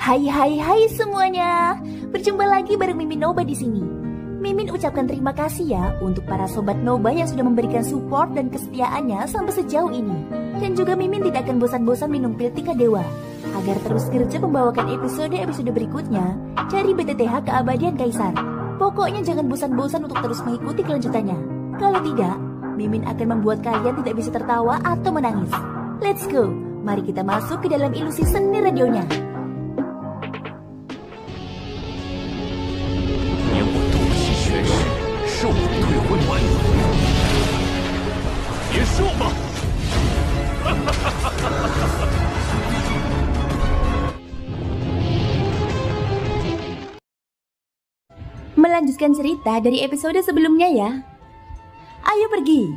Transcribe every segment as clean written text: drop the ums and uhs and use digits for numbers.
Hai semuanya. Berjumpa lagi bareng Mimin Noba di sini. Mimin ucapkan terima kasih ya untuk para sobat Noba yang sudah memberikan support dan kesetiaannya sampai sejauh ini. Dan juga Mimin tidak akan bosan-bosan minum pil Tika Dewa agar terus kerja membawakan episode-episode berikutnya dari BTTH Keabadian Kaisar. Pokoknya jangan bosan-bosan untuk terus mengikuti kelanjutannya. Kalau tidak, Mimin akan membuat kalian tidak bisa tertawa atau menangis. Let's go, mari kita masuk ke dalam ilusi seni radionya. Melanjutkan cerita dari episode sebelumnya ya. Ayo pergi.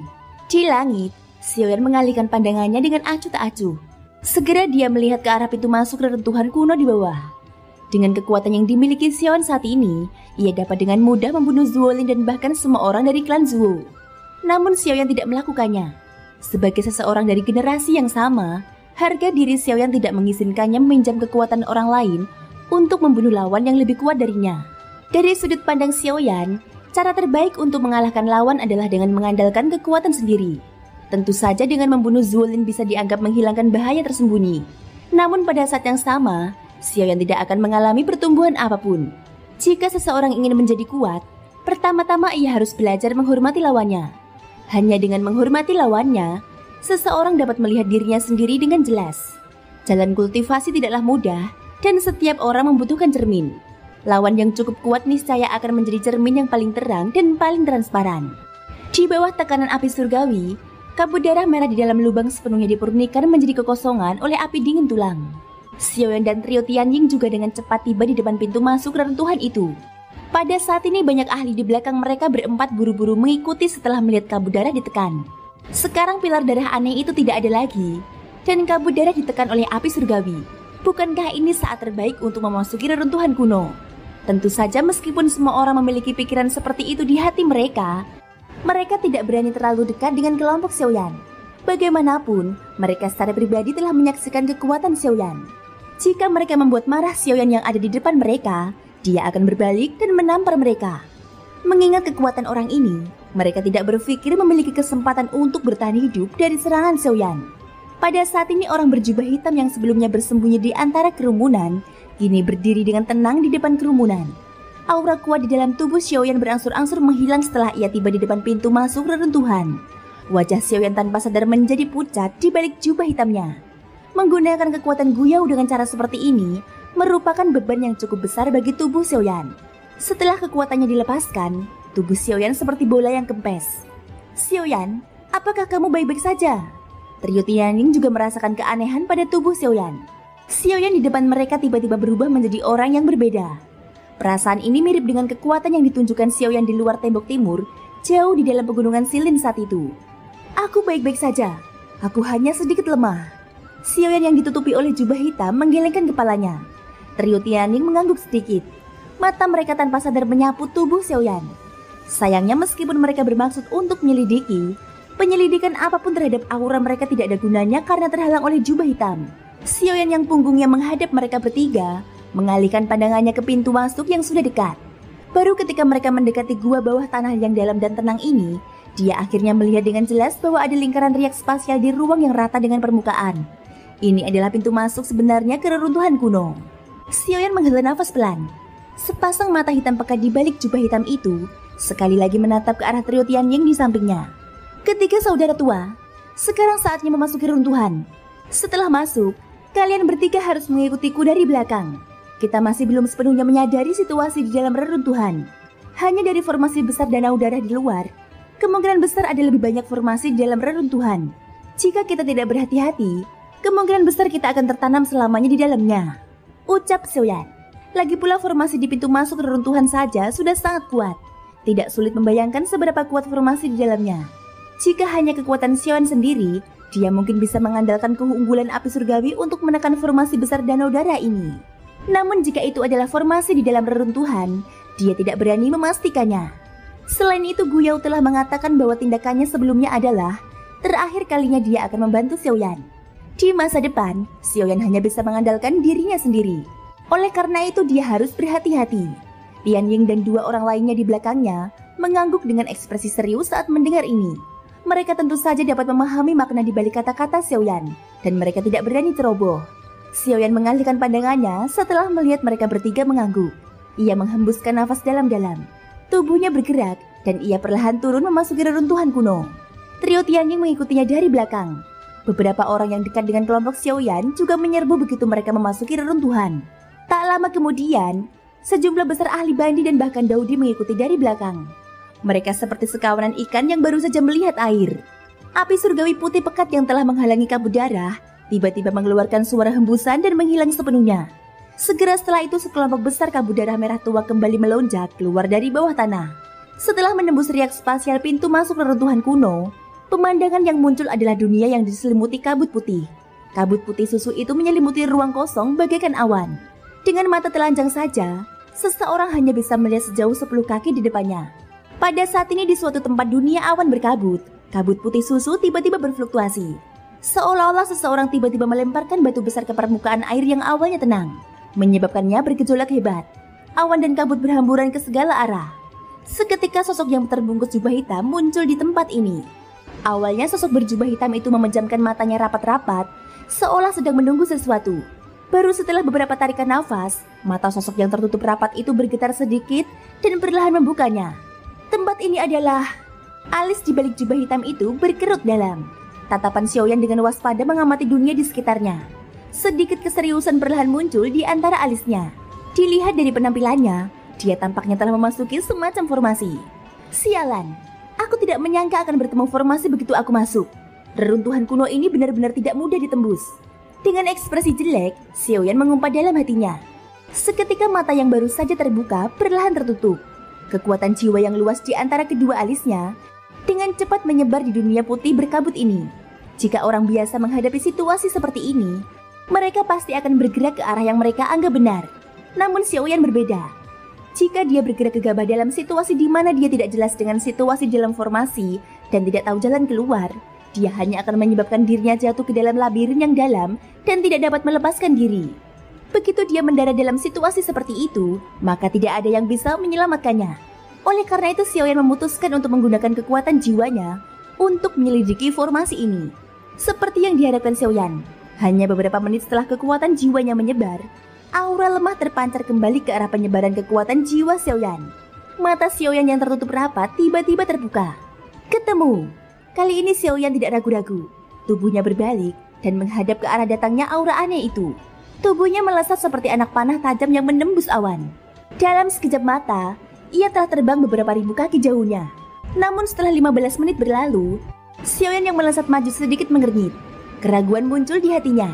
Di langit, Xiaoyan mengalihkan pandangannya dengan acuh tak acuh. Segera dia melihat ke arah pintu masuk reruntuhan kuno di bawah. Dengan kekuatan yang dimiliki Xiaoyan saat ini, ia dapat dengan mudah membunuh Zuolin dan bahkan semua orang dari klan Zuo. Namun Xiaoyan tidak melakukannya. Sebagai seseorang dari generasi yang sama, harga diri Xiaoyan tidak mengizinkannya meminjam kekuatan orang lain untuk membunuh lawan yang lebih kuat darinya. Dari sudut pandang Xiaoyan, cara terbaik untuk mengalahkan lawan adalah dengan mengandalkan kekuatan sendiri. Tentu saja dengan membunuh Zuolin bisa dianggap menghilangkan bahaya tersembunyi. Namun pada saat yang sama, Xiaoyan tidak akan mengalami pertumbuhan apapun. Jika seseorang ingin menjadi kuat, pertama-tama ia harus belajar menghormati lawannya. Hanya dengan menghormati lawannya, seseorang dapat melihat dirinya sendiri dengan jelas. Jalan kultivasi tidaklah mudah, dan setiap orang membutuhkan cermin. Lawan yang cukup kuat niscaya akan menjadi cermin yang paling terang dan paling transparan. Di bawah tekanan api surgawi, kabut darah merah di dalam lubang sepenuhnya dipurnikan menjadi kekosongan oleh api dingin tulang. Xiaoyan dan trio Tianying juga dengan cepat tiba di depan pintu masuk reruntuhan itu. Pada saat ini banyak ahli di belakang mereka berempat buru-buru mengikuti setelah melihat kabut darah ditekan. Sekarang pilar darah aneh itu tidak ada lagi, dan kabut darah ditekan oleh api surgawi. Bukankah ini saat terbaik untuk memasuki reruntuhan kuno? Tentu saja meskipun semua orang memiliki pikiran seperti itu di hati mereka tidak berani terlalu dekat dengan kelompok Xiaoyan. Bagaimanapun, mereka secara pribadi telah menyaksikan kekuatan Xiaoyan. Jika mereka membuat marah Xiaoyan yang ada di depan mereka, dia akan berbalik dan menampar mereka. Mengingat kekuatan orang ini, mereka tidak berpikir memiliki kesempatan untuk bertahan hidup dari serangan Xiaoyan. Pada saat ini orang berjubah hitam yang sebelumnya bersembunyi di antara kerumunan, kini berdiri dengan tenang di depan kerumunan. Aura kuat di dalam tubuh Xiaoyan berangsur-angsur menghilang setelah ia tiba di depan pintu masuk reruntuhan. Wajah Xiaoyan tanpa sadar menjadi pucat di balik jubah hitamnya. Menggunakan kekuatan Guyao dengan cara seperti ini merupakan beban yang cukup besar bagi tubuh Xiaoyan. Setelah kekuatannya dilepaskan, tubuh Xiaoyan seperti bola yang kempes. Xiaoyan, apakah kamu baik-baik saja? Trio Tianying juga merasakan keanehan pada tubuh Xiaoyan. Xiaoyan di depan mereka tiba-tiba berubah menjadi orang yang berbeda. Perasaan ini mirip dengan kekuatan yang ditunjukkan Xiaoyan di luar tembok timur, jauh di dalam pegunungan Silin saat itu. Aku baik-baik saja, aku hanya sedikit lemah. Xiaoyan yang ditutupi oleh jubah hitam menggelengkan kepalanya. Trio Tianying mengangguk sedikit. Mata mereka tanpa sadar menyapu tubuh Xiaoyan. Sayangnya meskipun mereka bermaksud untuk menyelidiki, penyelidikan apapun terhadap aura mereka tidak ada gunanya karena terhalang oleh jubah hitam. Xiaoyan yang punggungnya menghadap mereka bertiga, mengalihkan pandangannya ke pintu masuk yang sudah dekat. Baru ketika mereka mendekati gua bawah tanah yang dalam dan tenang ini, dia akhirnya melihat dengan jelas bahwa ada lingkaran riak spasial di ruang yang rata dengan permukaan. Ini adalah pintu masuk sebenarnya ke reruntuhan kuno. Xiaoyan menghela nafas pelan. Sepasang mata hitam pekat di balik jubah hitam itu sekali lagi menatap ke arah trio Tianying di sampingnya. Ketiga saudara tua, sekarang saatnya memasuki reruntuhan. Setelah masuk, kalian bertiga harus mengikutiku dari belakang. Kita masih belum sepenuhnya menyadari situasi di dalam reruntuhan. Hanya dari formasi besar danau darah di luar, kemungkinan besar ada lebih banyak formasi di dalam reruntuhan. Jika kita tidak berhati-hati, kemungkinan besar kita akan tertanam selamanya di dalamnya. Ucap Xiaoyan. Lagi pula formasi di pintu masuk reruntuhan saja sudah sangat kuat. Tidak sulit membayangkan seberapa kuat formasi di dalamnya. Jika hanya kekuatan Xiaoyan sendiri, dia mungkin bisa mengandalkan keunggulan api surgawi untuk menekan formasi besar danau darah ini. Namun jika itu adalah formasi di dalam reruntuhan, dia tidak berani memastikannya. Selain itu, Guyao telah mengatakan bahwa tindakannya sebelumnya adalah terakhir kalinya dia akan membantu Xiaoyan. Di masa depan, Xiaoyan hanya bisa mengandalkan dirinya sendiri. Oleh karena itu dia harus berhati-hati. Tian Ying dan dua orang lainnya di belakangnya mengangguk dengan ekspresi serius saat mendengar ini. Mereka tentu saja dapat memahami makna di balik kata-kata Xiaoyan dan mereka tidak berani ceroboh. Xiaoyan mengalihkan pandangannya setelah melihat mereka bertiga mengangguk. Ia menghembuskan nafas dalam-dalam. Tubuhnya bergerak dan ia perlahan turun memasuki reruntuhan kuno. Trio Tian Ying mengikutinya dari belakang. Beberapa orang yang dekat dengan kelompok Xiaoyan juga menyerbu begitu mereka memasuki reruntuhan. Tak lama kemudian, sejumlah besar ahli bandi dan bahkan Daudi mengikuti dari belakang. Mereka seperti sekawanan ikan yang baru saja melihat air. Api surgawi putih pekat yang telah menghalangi kabut darah tiba-tiba mengeluarkan suara hembusan dan menghilang sepenuhnya. Segera setelah itu sekelompok besar kabut darah merah tua kembali melonjak keluar dari bawah tanah. Setelah menembus riak spasial pintu masuk reruntuhan kuno, pemandangan yang muncul adalah dunia yang diselimuti kabut putih. Kabut putih susu itu menyelimuti ruang kosong bagaikan awan. Dengan mata telanjang saja, seseorang hanya bisa melihat sejauh 10 kaki di depannya. Pada saat ini di suatu tempat dunia awan berkabut, kabut putih susu tiba-tiba berfluktuasi. Seolah-olah seseorang tiba-tiba melemparkan batu besar ke permukaan air yang awalnya tenang, menyebabkannya bergejolak hebat. Awan dan kabut berhamburan ke segala arah. Seketika sosok yang terbungkus jubah hitam muncul di tempat ini. Awalnya sosok berjubah hitam itu memejamkan matanya rapat-rapat, seolah sedang menunggu sesuatu. Baru setelah beberapa tarikan nafas, mata sosok yang tertutup rapat itu bergetar sedikit dan perlahan membukanya. Tempat ini adalah... Alis di balik jubah hitam itu berkerut dalam. Tatapan Xiaoyan dengan waspada mengamati dunia di sekitarnya. Sedikit keseriusan perlahan muncul di antara alisnya. Dilihat dari penampilannya, dia tampaknya telah memasuki semacam formasi. Sialan, aku tidak menyangka akan bertemu formasi begitu aku masuk. Reruntuhan kuno ini benar-benar tidak mudah ditembus. Dengan ekspresi jelek, Xiaoyan mengumpat dalam hatinya. Seketika mata yang baru saja terbuka perlahan tertutup. Kekuatan jiwa yang luas di antara kedua alisnya dengan cepat menyebar di dunia putih berkabut ini. Jika orang biasa menghadapi situasi seperti ini, mereka pasti akan bergerak ke arah yang mereka anggap benar. Namun Xiaoyan berbeda. Jika dia bergerak gegabah dalam situasi di mana dia tidak jelas dengan situasi dalam formasi dan tidak tahu jalan keluar, dia hanya akan menyebabkan dirinya jatuh ke dalam labirin yang dalam dan tidak dapat melepaskan diri. Begitu dia mendarat dalam situasi seperti itu, maka tidak ada yang bisa menyelamatkannya. Oleh karena itu Xiaoyan memutuskan untuk menggunakan kekuatan jiwanya untuk menyelidiki formasi ini. Seperti yang diharapkan Xiaoyan, hanya beberapa menit setelah kekuatan jiwanya menyebar, aura lemah terpancar kembali ke arah penyebaran kekuatan jiwa Xiaoyan. Mata Xiaoyan yang tertutup rapat tiba-tiba terbuka. Ketemu! Kali ini Xiaoyan tidak ragu-ragu. Tubuhnya berbalik dan menghadap ke arah datangnya aura aneh itu. Tubuhnya melesat seperti anak panah tajam yang menembus awan. Dalam sekejap mata, ia telah terbang beberapa ribu kaki jauhnya. Namun setelah 15 menit berlalu, Xiaoyan yang melesat maju sedikit mengernyit. Keraguan muncul di hatinya.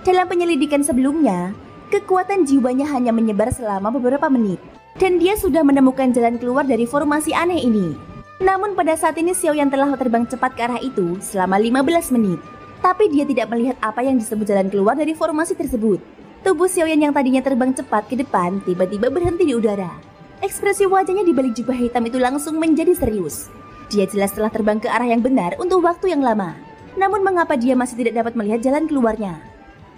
Dalam penyelidikan sebelumnya, kekuatan jiwanya hanya menyebar selama beberapa menit. Dan dia sudah menemukan jalan keluar dari formasi aneh ini. Namun pada saat ini Xiaoyan telah terbang cepat ke arah itu selama 15 menit. Tapi dia tidak melihat apa yang disebut jalan keluar dari formasi tersebut. Tubuh Xiaoyan yang tadinya terbang cepat ke depan tiba-tiba berhenti di udara. Ekspresi wajahnya di balik jubah hitam itu langsung menjadi serius. Dia jelas telah terbang ke arah yang benar untuk waktu yang lama. Namun mengapa dia masih tidak dapat melihat jalan keluarnya?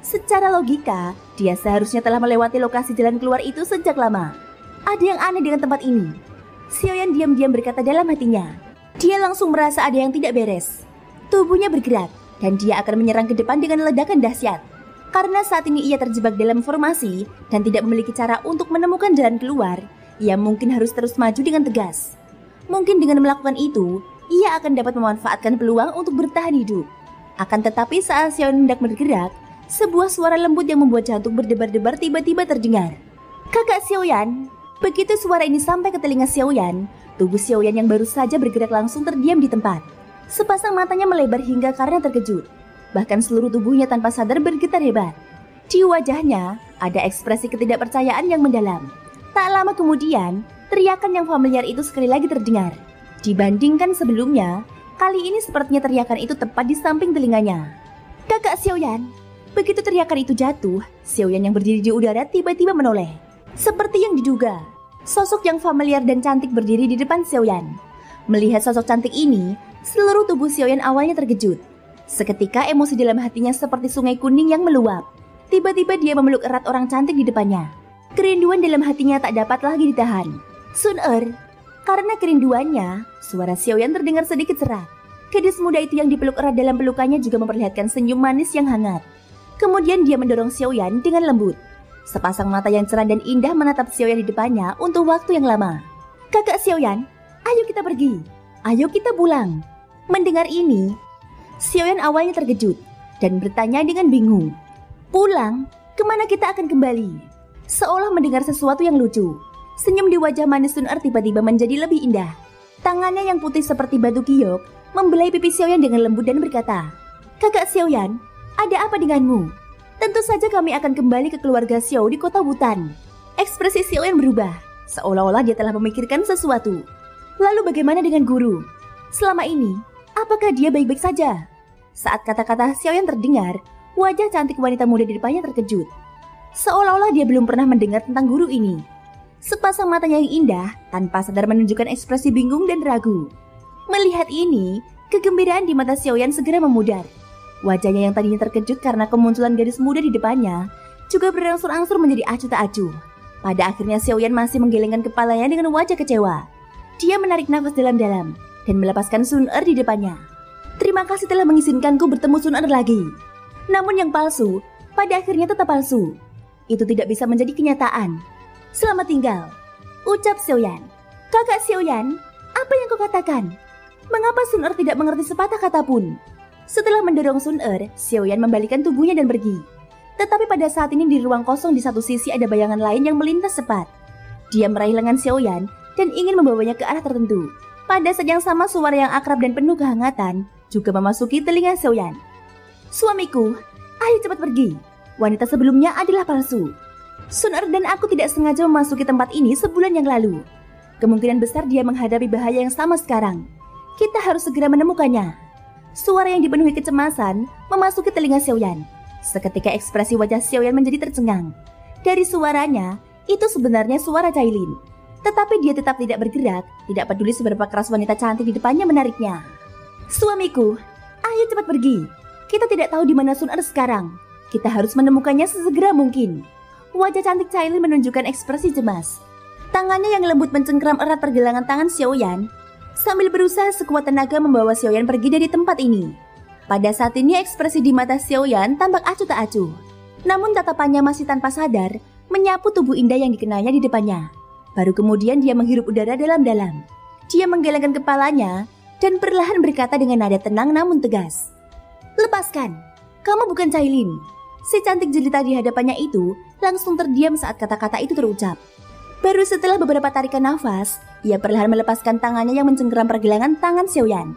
Secara logika, dia seharusnya telah melewati lokasi jalan keluar itu sejak lama. Ada yang aneh dengan tempat ini. Xiaoyan diam-diam berkata dalam hatinya. Dia langsung merasa ada yang tidak beres. Tubuhnya bergerak dan dia akan menyerang ke depan dengan ledakan dahsyat. Karena saat ini ia terjebak dalam formasi dan tidak memiliki cara untuk menemukan jalan keluar, ia mungkin harus terus maju dengan tegas. Mungkin dengan melakukan itu, ia akan dapat memanfaatkan peluang untuk bertahan hidup. Akan tetapi saat Xiaoyan hendak bergerak, sebuah suara lembut yang membuat jantung berdebar-debar tiba-tiba terdengar. Kakak Xiaoyan! Begitu suara ini sampai ke telinga Xiaoyan, tubuh Xiaoyan yang baru saja bergerak langsung terdiam di tempat. Sepasang matanya melebar hingga karena terkejut. Bahkan seluruh tubuhnya tanpa sadar bergetar hebat. Di wajahnya ada ekspresi ketidakpercayaan yang mendalam. Tak lama kemudian, teriakan yang familiar itu sekali lagi terdengar. Dibandingkan sebelumnya, kali ini sepertinya teriakan itu tepat di samping telinganya. Kakak Xiaoyan! Begitu teriakan itu jatuh, Xiaoyan yang berdiri di udara tiba-tiba menoleh. Seperti yang diduga, sosok yang familiar dan cantik berdiri di depan Xiaoyan. Melihat sosok cantik ini, seluruh tubuh Xiaoyan awalnya terkejut. Seketika emosi dalam hatinya seperti sungai kuning yang meluap. Tiba-tiba dia memeluk erat orang cantik di depannya. Kerinduan dalam hatinya tak dapat lagi ditahan. Sun-er, karena kerinduannya, suara Xiaoyan terdengar sedikit serak. Gadis muda itu yang dipeluk erat dalam pelukannya juga memperlihatkan senyum manis yang hangat. Kemudian dia mendorong Xiaoyan dengan lembut. Sepasang mata yang cerah dan indah menatap Xiaoyan di depannya untuk waktu yang lama. Kakak Xiaoyan, ayo kita pergi. Ayo kita pulang. Mendengar ini, Xiaoyan awalnya terkejut dan bertanya dengan bingung. Pulang? Kemana kita akan kembali? Seolah mendengar sesuatu yang lucu. Senyum di wajah manis Sun-er tiba-tiba menjadi lebih indah. Tangannya yang putih seperti batu giok membelai pipi Xiaoyan dengan lembut dan berkata, Kakak Xiaoyan, ada apa denganmu? Tentu saja kami akan kembali ke keluarga Xiao di kota Wutan. Ekspresi Xiaoyan berubah, seolah-olah dia telah memikirkan sesuatu. Lalu bagaimana dengan guru? Selama ini, apakah dia baik-baik saja? Saat kata-kata Xiaoyan terdengar, wajah cantik wanita muda di depannya terkejut. Seolah-olah dia belum pernah mendengar tentang guru ini. Sepasang matanya yang indah tanpa sadar menunjukkan ekspresi bingung dan ragu. Melihat ini, kegembiraan di mata Xiaoyan segera memudar. Wajahnya yang tadinya terkejut karena kemunculan gadis muda di depannya juga berangsur-angsur menjadi acuh tak acuh. Pada akhirnya Xiaoyan masih menggelengkan kepalanya dengan wajah kecewa. Dia menarik nafas dalam-dalam dan melepaskan Sun-er di depannya. Terima kasih telah mengizinkanku bertemu Sun-er lagi. Namun yang palsu, pada akhirnya tetap palsu. Itu tidak bisa menjadi kenyataan. Selamat tinggal, ucap Xiaoyan. Kakak Xiaoyan, apa yang kau katakan? Mengapa Sun-er tidak mengerti sepatah kata pun? Setelah mendorong Sun-er, Xiaoyan membalikkan tubuhnya dan pergi. Tetapi pada saat ini di ruang kosong di satu sisi ada bayangan lain yang melintas cepat. Dia meraih lengan Xiaoyan dan ingin membawanya ke arah tertentu. Pada saat yang sama suara yang akrab dan penuh kehangatan juga memasuki telinga Xiaoyan. Suamiku, ayo cepat pergi. Wanita sebelumnya adalah palsu. Sun-er dan aku tidak sengaja memasuki tempat ini sebulan yang lalu. Kemungkinan besar dia menghadapi bahaya yang sama sekarang. Kita harus segera menemukannya. Suara yang dipenuhi kecemasan memasuki telinga Xiaoyan. Seketika ekspresi wajah Xiaoyan menjadi tercengang. Dari suaranya, itu sebenarnya suara Cailin. Tetapi dia tetap tidak bergerak, tidak peduli seberapa keras wanita cantik di depannya menariknya. Suamiku, ayo cepat pergi. Kita tidak tahu di mana Sun-er sekarang. Kita harus menemukannya sesegera mungkin. Wajah cantik Cailin menunjukkan ekspresi cemas. Tangannya yang lembut mencengkram erat pergelangan tangan Xiaoyan sambil berusaha sekuat tenaga membawa Xiaoyan pergi dari tempat ini. Pada saat ini ekspresi di mata Xiaoyan tampak acuh tak acuh. Namun tatapannya masih tanpa sadar menyapu tubuh indah yang dikenalnya di depannya. Baru kemudian dia menghirup udara dalam-dalam. Dia menggelengkan kepalanya dan perlahan berkata dengan nada tenang namun tegas. Lepaskan, kamu bukan Cailin. Si cantik jelita di hadapannya itu langsung terdiam saat kata-kata itu terucap. Baru setelah beberapa tarikan nafas, ia perlahan melepaskan tangannya yang mencengkeram pergelangan tangan Xiaoyan.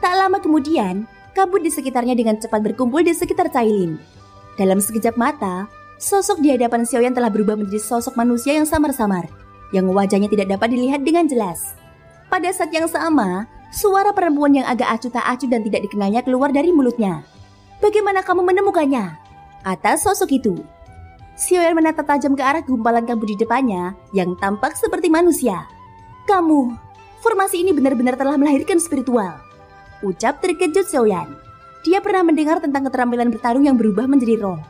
Tak lama kemudian, kabut di sekitarnya dengan cepat berkumpul di sekitar Cailin. Dalam sekejap mata, sosok di hadapan Xiaoyan telah berubah menjadi sosok manusia yang samar-samar, yang wajahnya tidak dapat dilihat dengan jelas. Pada saat yang sama, suara perempuan yang agak acuh tak acuh dan tidak dikenalnya keluar dari mulutnya. Bagaimana kamu menemukannya? Kata sosok itu. Xiaoyan menatap tajam ke arah gumpalan kabut di depannya yang tampak seperti manusia. Kamu, formasi ini benar-benar telah melahirkan spiritual. Ucap terkejut Xiaoyan. Dia pernah mendengar tentang keterampilan bertarung yang berubah menjadi roh.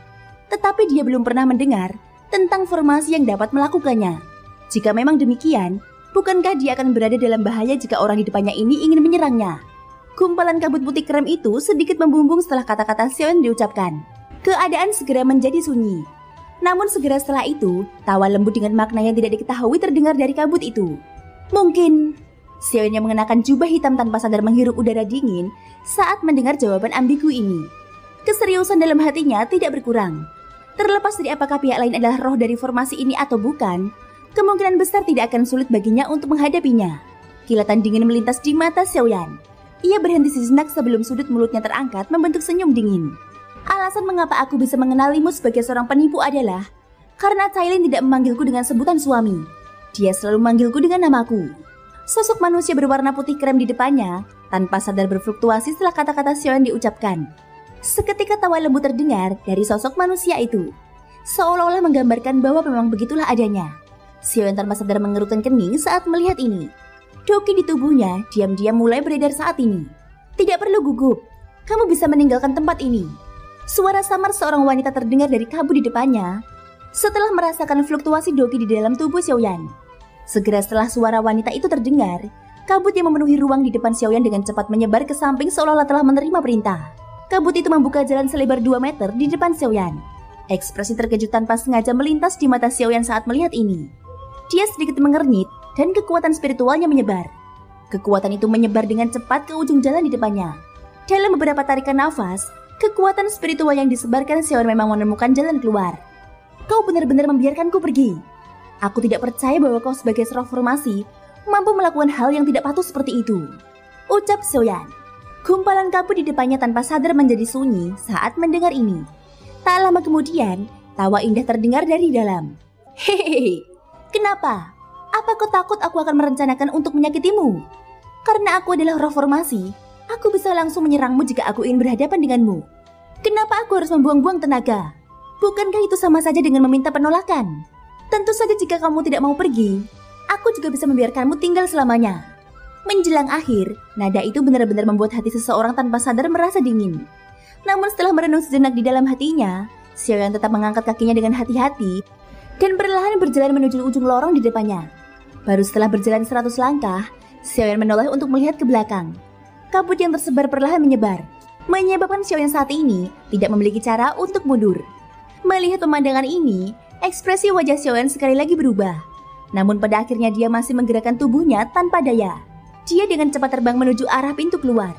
Tetapi dia belum pernah mendengar tentang formasi yang dapat melakukannya. Jika memang demikian, bukankah dia akan berada dalam bahaya jika orang di depannya ini ingin menyerangnya? Gumpalan kabut putih krem itu sedikit membumbung setelah kata-kata Xiaoyan diucapkan. Keadaan segera menjadi sunyi. Namun segera setelah itu, tawa lembut dengan makna yang tidak diketahui terdengar dari kabut itu. Mungkin Xiaoyan yang mengenakan jubah hitam tanpa sadar menghirup udara dingin saat mendengar jawaban ambigu ini. Keseriusan dalam hatinya tidak berkurang. Terlepas dari apakah pihak lain adalah roh dari formasi ini atau bukan, kemungkinan besar tidak akan sulit baginya untuk menghadapinya. Kilatan dingin melintas di mata Xiaoyan. Ia berhenti sejenak sebelum sudut mulutnya terangkat membentuk senyum dingin. Alasan mengapa aku bisa mengenalimu sebagai seorang penipu adalah karena Cailin tidak memanggilku dengan sebutan suami. Dia selalu memanggilku dengan namaku. Sosok manusia berwarna putih krem di depannya tanpa sadar berfluktuasi setelah kata-kata Xiaoyan diucapkan. Seketika tawa lembut terdengar dari sosok manusia itu, seolah-olah menggambarkan bahwa memang begitulah adanya. Xiaoyan tanpa sadar mengerutkan kening saat melihat ini. Doki di tubuhnya diam-diam mulai beredar saat ini. Tidak perlu gugup, kamu bisa meninggalkan tempat ini. Suara samar seorang wanita terdengar dari kabut di depannya. setelah merasakan fluktuasi doki di dalam tubuh Xiaoyan. Segera setelah suara wanita itu terdengar, kabut yang memenuhi ruang di depan Xiaoyan dengan cepat menyebar ke samping seolah-olah telah menerima perintah. Kabut itu membuka jalan selebar 2 meter di depan Xiaoyan. Ekspresi terkejut tanpa sengaja melintas di mata Xiaoyan saat melihat ini. Dia sedikit mengernyit dan kekuatan spiritualnya menyebar. Kekuatan itu menyebar dengan cepat ke ujung jalan di depannya. Dalam beberapa tarikan nafas, kekuatan spiritual yang disebarkan Xiaoyan memang menemukan jalan keluar. Kau benar-benar membiarkanku pergi. Aku tidak percaya bahwa kau sebagai roh formasi mampu melakukan hal yang tidak patut seperti itu, ucap Xiaoyan. Gumpalan kabut di depannya tanpa sadar menjadi sunyi saat mendengar ini. Tak lama kemudian, tawa indah terdengar dari dalam. Hehehe, kenapa? Apa kau takut aku akan merencanakan untuk menyakitimu? Karena aku adalah roh formasi, aku bisa langsung menyerangmu jika aku ingin berhadapan denganmu. Kenapa aku harus membuang-buang tenaga? Bukankah itu sama saja dengan meminta penolakan? Tentu saja jika kamu tidak mau pergi, aku juga bisa membiarkanmu tinggal selamanya. Menjelang akhir, nada itu benar-benar membuat hati seseorang tanpa sadar merasa dingin. Namun setelah merenung sejenak di dalam hatinya, Xiaoyan tetap mengangkat kakinya dengan hati-hati dan perlahan berjalan menuju ujung lorong di depannya. Baru setelah berjalan 100 langkah, Xiaoyan menoleh untuk melihat ke belakang. Kabut yang tersebar perlahan menyebar, menyebabkan Xiaoyan saat ini tidak memiliki cara untuk mundur. Melihat pemandangan ini, ekspresi wajah Xiaoyan sekali lagi berubah. Namun pada akhirnya dia masih menggerakkan tubuhnya tanpa daya. Dia dengan cepat terbang menuju arah pintu keluar.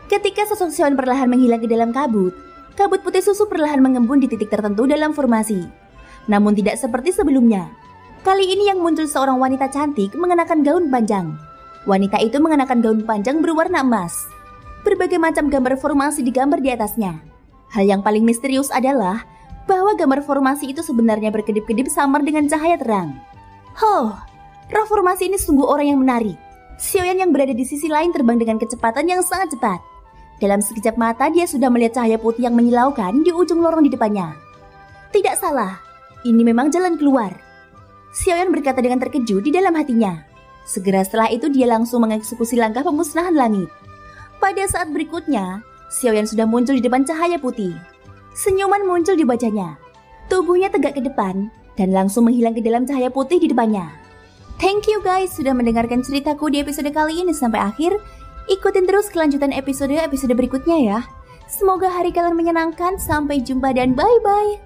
Ketika sosok Xiaoyan perlahan menghilang ke dalam kabut, kabut putih susu perlahan mengembun di titik tertentu dalam formasi. Namun tidak seperti sebelumnya. Kali ini yang muncul seorang wanita cantik mengenakan gaun panjang. Wanita itu mengenakan gaun panjang berwarna emas. Berbagai macam gambar formasi digambar di atasnya. Hal yang paling misterius adalah bahwa gambar formasi itu sebenarnya berkedip-kedip samar dengan cahaya terang. Roh formasi ini sungguh orang yang menarik. Xiaoyan yang berada di sisi lain terbang dengan kecepatan yang sangat cepat. Dalam sekejap mata dia sudah melihat cahaya putih yang menyilaukan di ujung lorong di depannya. Tidak salah, ini memang jalan keluar. Xiaoyan berkata dengan terkejut di dalam hatinya. Segera setelah itu dia langsung mengeksekusi langkah pemusnahan langit. Pada saat berikutnya, Xiaoyan sudah muncul di depan cahaya putih. Senyuman muncul di wajahnya. Tubuhnya tegak ke depan dan langsung menghilang ke dalam cahaya putih di depannya. Thank you guys sudah mendengarkan ceritaku di episode kali ini sampai akhir. Ikutin terus kelanjutan episode berikutnya ya. Semoga hari kalian menyenangkan. Sampai jumpa dan bye-bye.